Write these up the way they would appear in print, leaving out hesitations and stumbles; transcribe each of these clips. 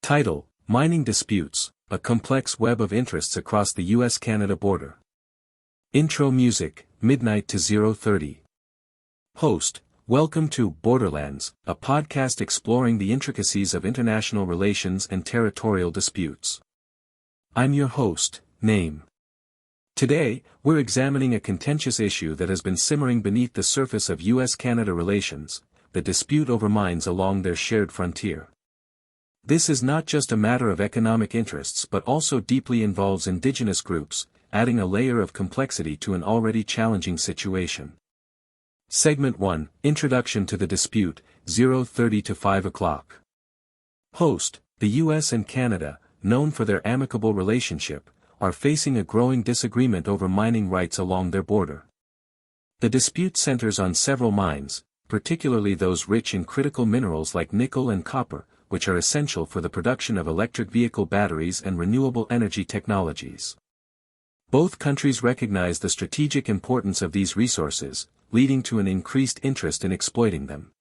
Title: Mining Disputes, a Complex Web of Interests Across the U.S.-Canada Border. Intro music, Midnight to 0:30. Host: Welcome to Borderlands, a podcast exploring the intricacies of international relations and territorial disputes. I'm your host, Naim. Today, we're examining a contentious issue that has been simmering beneath the surface of U.S.-Canada relations, the dispute over mines along their shared frontier. This is not just a matter of economic interests but also deeply involves Indigenous groups, adding a layer of complexity to an already challenging situation. Segment 1, Introduction to the Dispute, 0:30 to 5 o'clock. Host: The U.S. and Canada, known for their amicable relationship, are facing a growing disagreement over mining rights along their border. The dispute centers on several mines, particularly those rich in critical minerals like nickel and copper, which are essential for the production of electric vehicle batteries and renewable energy technologies. Both countries recognize the strategic importance of these resources, leading to an increased interest in exploiting them.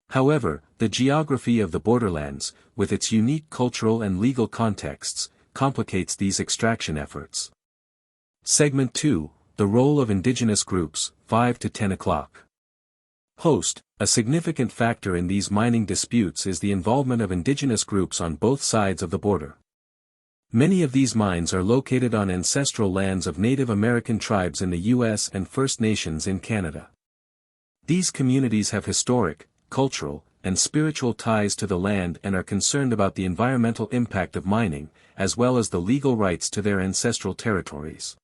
However, the geography of the borderlands, with its unique cultural and legal contexts, complicates these extraction efforts. Segment 2, The Role of Indigenous Groups, 5 to 10 o'clock. Host: A significant factor in these mining disputes is the involvement of Indigenous groups on both sides of the border. Many of these mines are located on ancestral lands of Native American tribes in the U.S. and First Nations in Canada. These communities have historic, cultural, and spiritual ties to the land and are concerned about the environmental impact of mining, as well as the legal rights to their ancestral territories.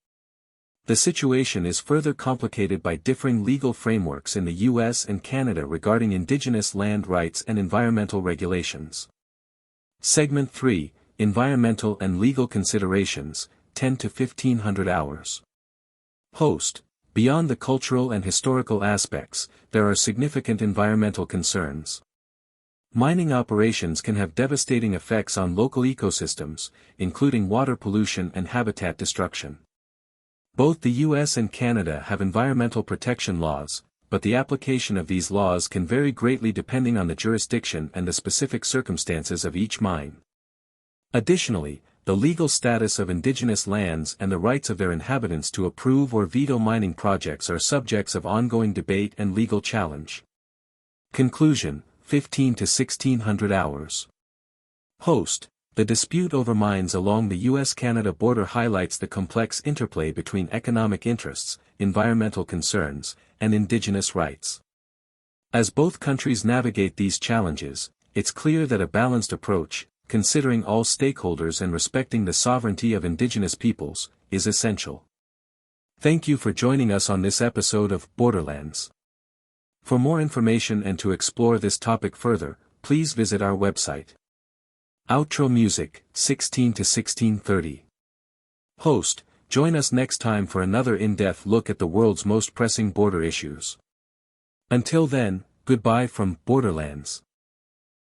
The situation is further complicated by differing legal frameworks in the U.S. and Canada regarding Indigenous land rights and environmental regulations. Segment 3, Environmental and Legal Considerations, 10 to 1500 hours. Host: Beyond the cultural and historical aspects, there are significant environmental concerns. Mining operations can have devastating effects on local ecosystems, including water pollution and habitat destruction. Both the U.S. and Canada have environmental protection laws, but the application of these laws can vary greatly depending on the jurisdiction and the specific circumstances of each mine. Additionally, the legal status of Indigenous lands and the rights of their inhabitants to approve or veto mining projects are subjects of ongoing debate and legal challenge. Conclusion: 15 to 1600 hours. Host: The dispute over mines along the U.S.-Canada border highlights the complex interplay between economic interests, environmental concerns, and Indigenous rights. As both countries navigate these challenges, it's clear that a balanced approach, considering all stakeholders and respecting the sovereignty of Indigenous peoples, is essential. Thank you for joining us on this episode of Borderlands. For more information and to explore this topic further, please visit our website. Outro music, 16 to 1630. Host: Join us next time for another in-depth look at the world's most pressing border issues. Until then, goodbye from Borderlands.